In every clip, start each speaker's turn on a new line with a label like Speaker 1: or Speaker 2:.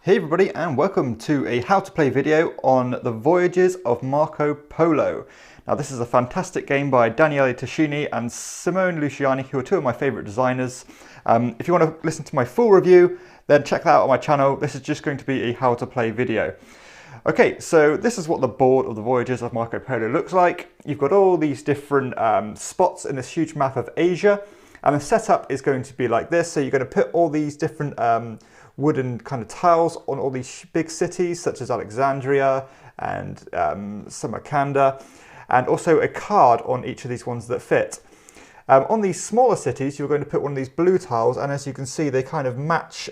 Speaker 1: Hey everybody, and welcome to a how to play video on the Voyages of Marco Polo. Now this is a fantastic game by Daniele Tascini and Simone Luciani, who are two of my favourite designers. If you want to listen to my full review, then check that out on my channel. This is just going to be a how to play video. Okay, so this is what the board of the Voyages of Marco Polo looks like. You've got all these different spots in this huge map of Asia, and the setup is going to be like this. So you're going to put all these different wooden kind of tiles on all these big cities such as Alexandria and Samarkand, and also a card on each of these ones that fit. On these smaller cities, you're going to put one of these blue tiles, and as you can see, they kind of match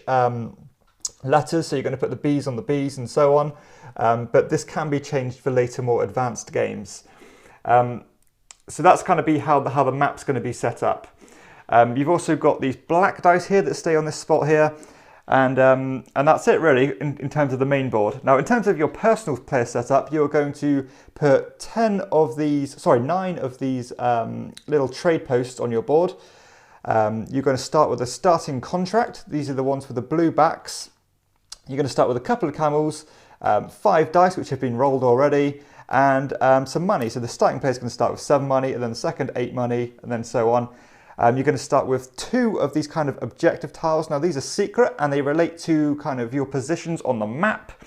Speaker 1: letters, so you're going to put the B's on the B's and so on, but this can be changed for later, more advanced games. So that's going to be how the map's going to be set up. You've also got these black dice here that stay on this spot here. And that's it really in terms of the main board. Now in terms of your personal player setup, you're going to put 9 of these little trade posts on your board. You're going to start with a starting contract. These are the ones with the blue backs. You're going to start with a couple of camels, 5 dice which have been rolled already, and some money. So the starting player is going to start with 7 money, and then the second 8 money, and then so on. You're going to start with 2 of these kind of objective tiles. Now these are secret and they relate to kind of your positions on the map.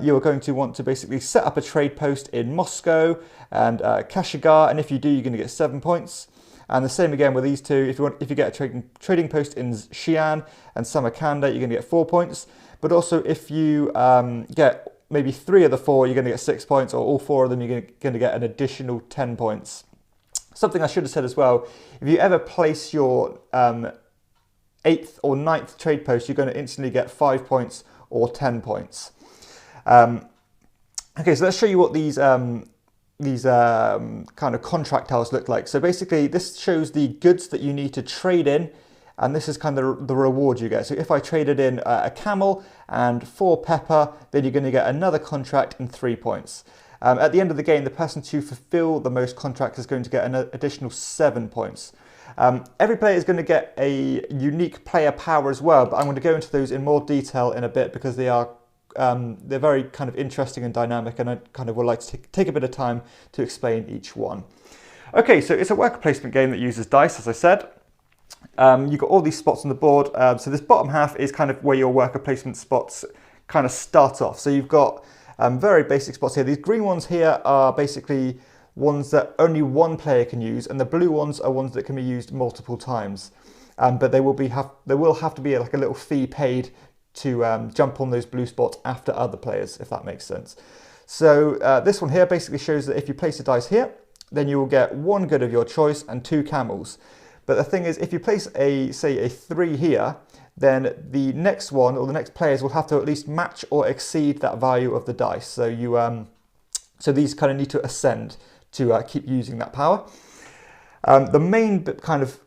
Speaker 1: You're going to want to basically set up a trade post in Moscow and Kashigar, and if you do, you're going to get 7 points. And the same again with these 2. If you get a trading post in Xi'an and Samarkand, you're going to get 4 points. But also if you get maybe 3 of the 4, you're going to get 6 points, or all 4 of them, you're going to get an additional 10 points. Something I should have said as well, if you ever place your 8th or 9th trade post, you're going to instantly get 5 points or 10 points. Okay, so let's show you what these kind of contract tiles look like. So basically this shows the goods that you need to trade in, and this is kind of the reward you get. So if I traded in a camel and 4 pepper, then you're going to get another contract and 3 points. At the end of the game, the person to fulfill the most contracts is going to get an additional 7 points. Every player is going to get a unique player power as well, but I'm going to go into those in more detail in a bit because they're very kind of interesting and dynamic, and I kind of would like to take a bit of time to explain each one. Okay, so it's a worker placement game that uses dice, as I said. You've got all these spots on the board. So this bottom half is kind of where your worker placement spots kind of start off. So you've got very basic spots here. These green ones here are basically ones that only one player can use, and the blue ones are ones that can be used multiple times. But there will have to be like a little fee paid to jump on those blue spots after other players, if that makes sense. So this one here basically shows that if you place a dice here, then you will get 1 good of your choice and 2 camels. But the thing is, if you place say a 3 here, then the next one, or the next players, will have to at least match or exceed that value of the dice. So so these kind of need to ascend to keep using that power. The main kind of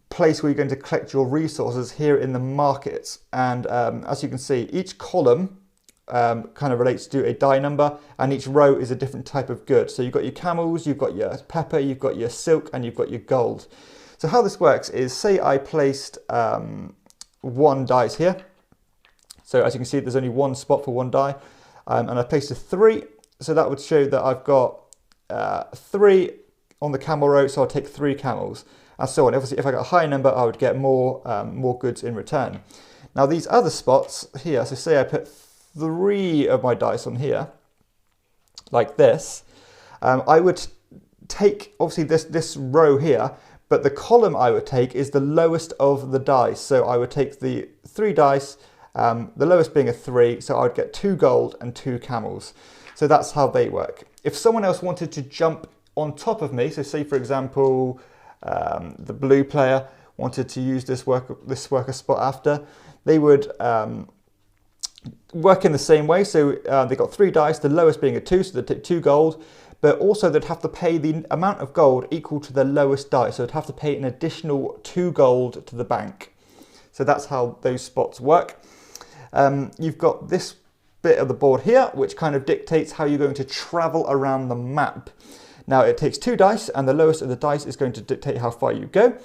Speaker 1: place where you're going to collect your resources here in the market, and as you can see, each column kind of relates to a die number, and each row is a different type of good. So you've got your camels, you've got your pepper, you've got your silk, and you've got your gold. So how this works is, say I placed 1 dice here. So as you can see, there's only 1 spot for 1 die, and I placed a 3. So that would show that I've got 3 on the camel row, so I'll take 3 camels, and so on. Obviously, if I got a high number, I would get more goods in return. Now these other spots here, so say I put 3 of my dice on here, like this, I would take obviously this row here, but the column I would take is the lowest of the dice. So I would take the 3 dice, the lowest being a 3, so I would get 2 gold and 2 camels. So that's how they work. If someone else wanted to jump on top of me, so say for example, the blue player wanted to use this worker spot after, they would work in the same way. So they got 3 dice, the lowest being a 2, so they'd take 2 gold. But also they'd have to pay the amount of gold equal to the lowest die. So they'd have to pay an additional 2 gold to the bank. So that's how those spots work. You've got this bit of the board here, which kind of dictates how you're going to travel around the map. Now it takes 2 dice, and the lowest of the dice is going to dictate how far you go.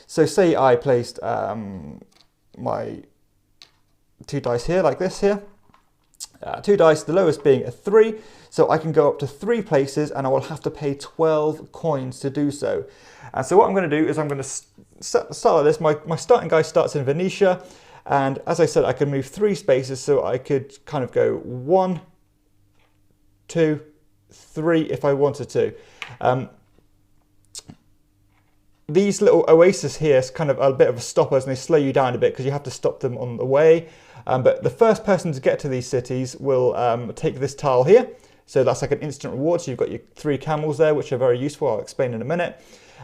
Speaker 1: So say I placed my 2 dice here, like this here. 2 dice, the lowest being a 3. So I can go up to 3 places and I will have to pay 12 coins to do so. And so what I'm going to do is I'm going to start like this. My starting guy starts in Venetia. And as I said, I can move 3 spaces, so I could kind of go 1, 2, 3 if I wanted to. These little oases here is kind of a bit of a stoppers, and they slow you down a bit because you have to stop them on the way. But the first person to get to these cities will take this tile here. So that's like an instant reward. So you've got your 3 camels there, which are very useful. I'll explain in a minute.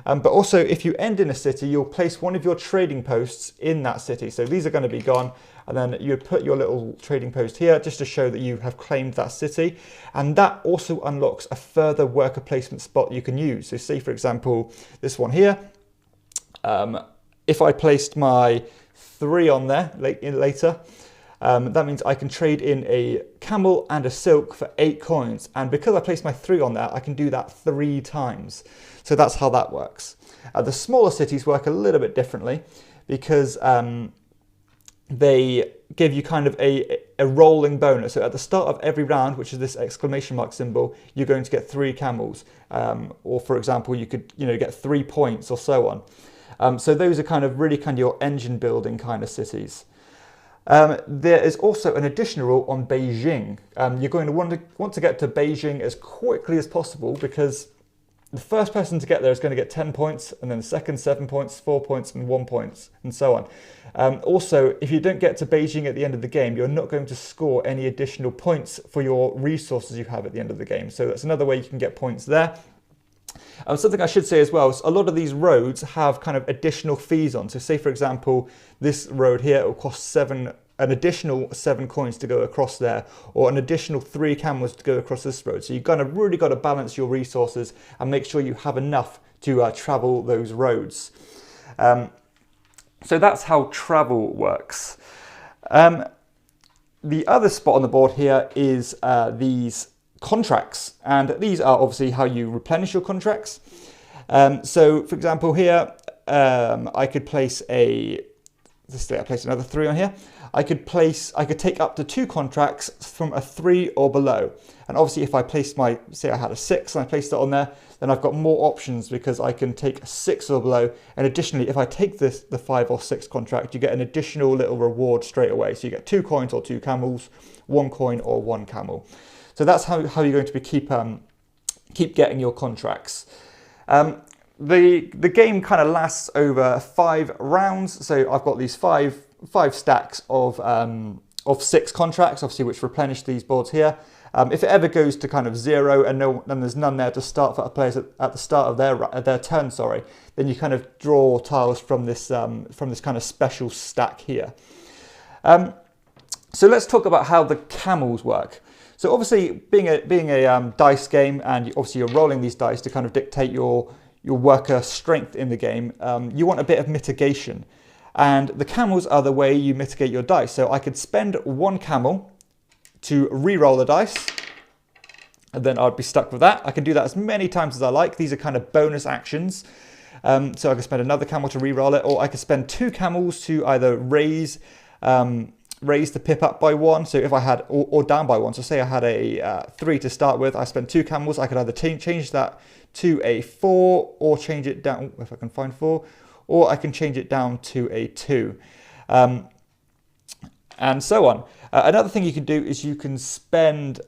Speaker 1: But also, if you end in a city, you'll place one of your trading posts in that city. So these are going to be gone. And then you would put your little trading post here just to show that you have claimed that city. And that also unlocks a further worker placement spot you can use. So say, for example, this one here. If I placed my 3 on there later, that means I can trade in a camel and a silk for 8 coins. And because I placed my 3 on there, I can do that 3 times. So that's how that works. The smaller cities work a little bit differently because they give you kind of a rolling bonus. So at the start of every round, which is this exclamation mark symbol, you're going to get 3 camels. Or for example, you could get 3 points or so on. So those are kind of really kind of your engine building kind of cities. There is also an additional rule on Beijing. You're going to want to get to Beijing as quickly as possible because the first person to get there is going to get 10 points, and then the second 7 points, 4 points, and 1 point, and so on. Also, if you don't get to Beijing at the end of the game, you're not going to score any additional points for your resources you have at the end of the game. So that's another way you can get points there. Something I should say as well is a lot of these roads have kind of additional fees on. So say, for example, this road here, it will cost an additional 7 coins to go across there, or an additional 3 camels to go across this road. So you've really got to balance your resources and make sure you have enough to travel those roads. So that's how travel works. The other spot on the board here is these contracts, and these are obviously how you replenish your contracts. So for example here, I could place I place another 3 on here. I could take up to 2 contracts from a 3 or below. And obviously if I placed say I had a 6 and I placed it on there, then I've got more options because I can take a 6 or below. And additionally, if I take the 5 or 6 contract, you get an additional little reward straight away. So you get 2 coins or 2 camels, 1 coin or 1 camel. So that's how you're going to keep getting your contracts. The game kind of lasts over 5 rounds. So I've got these five stacks of 6 contracts, obviously, which replenish these boards here. If it ever goes to kind of 0 and there's none there to start for players at the start of their turn, then you kind of draw tiles from this kind of special stack here. So let's talk about how the camels work. So obviously, being a dice game, and obviously you're rolling these dice to kind of dictate your worker strength in the game, you want a bit of mitigation. And the camels are the way you mitigate your dice. So I could spend 1 camel to re-roll the dice, and then I'd be stuck with that. I can do that as many times as I like. These are kind of bonus actions. So I could spend another camel to re-roll it, or I could spend 2 camels to either raise the pip up by 1. So if I had, or down by 1. So say I had a 3 to start with, I spent 2 camels. I could either change that to a 4, or change it down, if I can find 4, or I can change it down to a 2. And so on. Another thing you can do is you can spend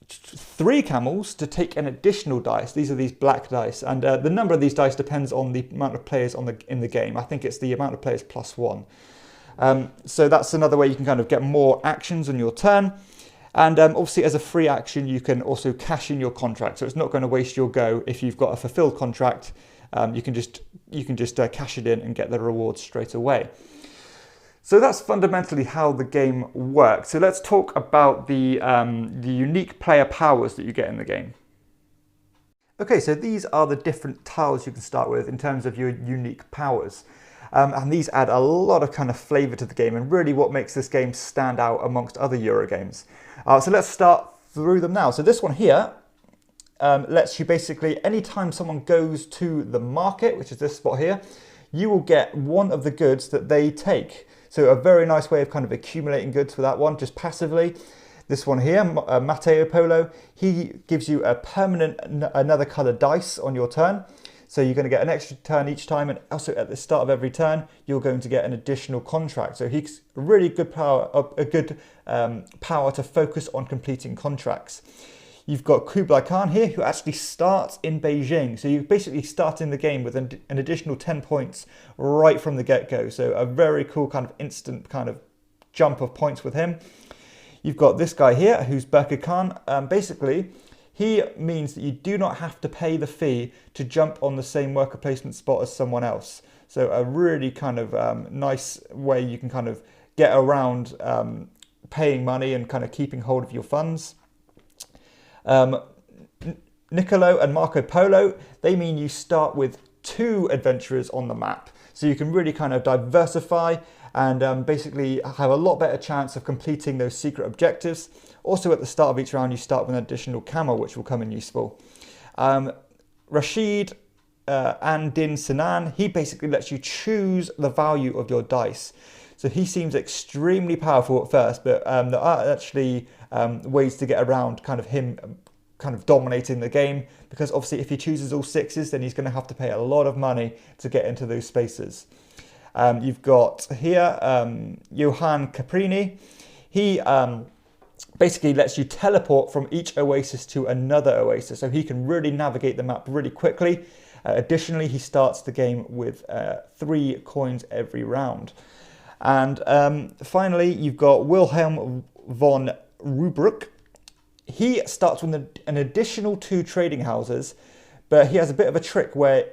Speaker 1: 3 camels to take an additional dice. These are these black dice, and the number of these dice depends on the amount of players in the game. I think it's the amount of players plus 1. So that's another way you can kind of get more actions on your turn. And obviously, as a free action, you can also cash in your contract. So it's not going to waste your go. If you've got a fulfilled contract, you can just cash it in and get the rewards straight away. So that's fundamentally how the game works. So let's talk about the unique player powers that you get in the game. Okay, so these are the different tiles you can start with in terms of your unique powers. And these add a lot of kind of flavour to the game, and really what makes this game stand out amongst other Euro games. So let's start through them now. So this one here lets you basically, anytime someone goes to the market, which is this spot here, you will get one of the goods that they take. So a very nice way of kind of accumulating goods for that one, just passively. This one here, Matteo Polo, he gives you a permanent another color dice on your turn. So you're going to get an extra turn each time, and also at the start of every turn, you're going to get an additional contract. So he's really good power, power to focus on completing contracts. You've got Kublai Khan here, who actually starts in Beijing. So you basically start in the game with an additional 10 points right from the get-go. So a very cool kind of instant kind of jump of points with him. You've got this guy here, who's Berka Khan. Basically, he means that you do not have to pay the fee to jump on the same worker placement spot as someone else. So a really kind of nice way you can kind of get around paying money and kind of keeping hold of your funds. Niccolo and Marco Polo, they mean you start with 2 adventurers on the map. So you can really kind of diversify and basically have a lot better chance of completing those secret objectives. Also at the start of each round, you start with an additional camel, which will come in useful. Rashid Din Sinan, he basically lets you choose the value of your dice. So he seems extremely powerful at first, but there are actually ways to get around kind of him kind of dominating the game, because obviously if he chooses all 6s, then he's going to have to pay a lot of money to get into those spaces. You've got here Johan Caprini. He basically lets you teleport from each oasis to another oasis, so he can really navigate the map really quickly. Additionally, he starts the game with 3 coins every round. And finally, you've got Wilhelm von Rubruck. He starts with an additional 2 trading houses, but he has a bit of a trick where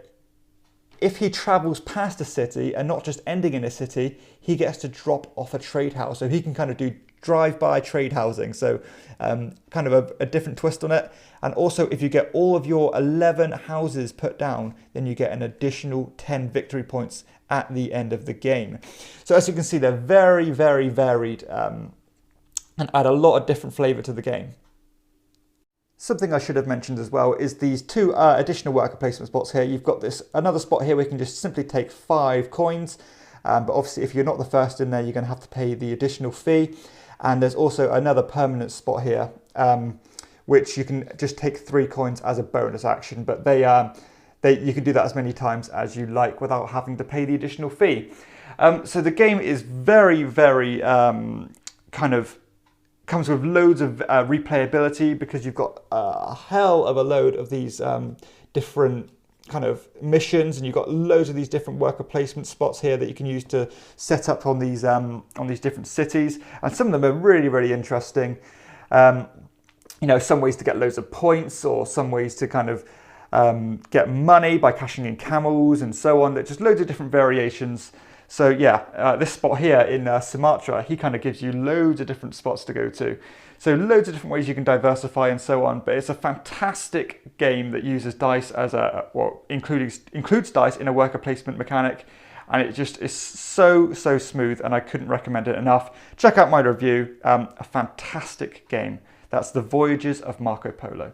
Speaker 1: if he travels past a city and not just ending in a city, he gets to drop off a trade house. So he can kind of do drive-by trade housing. So kind of a different twist on it. And also, if you get all of your 11 houses put down, then you get an additional 10 victory points at the end of the game. So as you can see, they're very, very varied and add a lot of different flavor to the game. Something I should have mentioned as well is these 2 additional worker placement spots here. You've got this another spot here where you can just simply take 5 coins. But obviously, if you're not the first in there, you're going to have to pay the additional fee. And there's also another permanent spot here, which you can just take 3 coins as a bonus action. But you can do that as many times as you like without having to pay the additional fee. So the game is very, very kind of comes with loads of replayability, because you've got a hell of a load of these different kind of missions, and you've got loads of these different worker placement spots here that you can use to set up on these different cities, and some of them are really, really interesting. You know, some ways to get loads of points, or some ways to kind of get money by cashing in camels and so on. There's just loads of different variations. So yeah, this spot here in Sumatra, he kind of gives you loads of different spots to go to. So loads of different ways you can diversify and so on. But it's a fantastic game that uses dice as includes dice in a worker placement mechanic. And it just is so smooth, and I couldn't recommend it enough. Check out my review, a fantastic game. That's the Voyages of Marco Polo.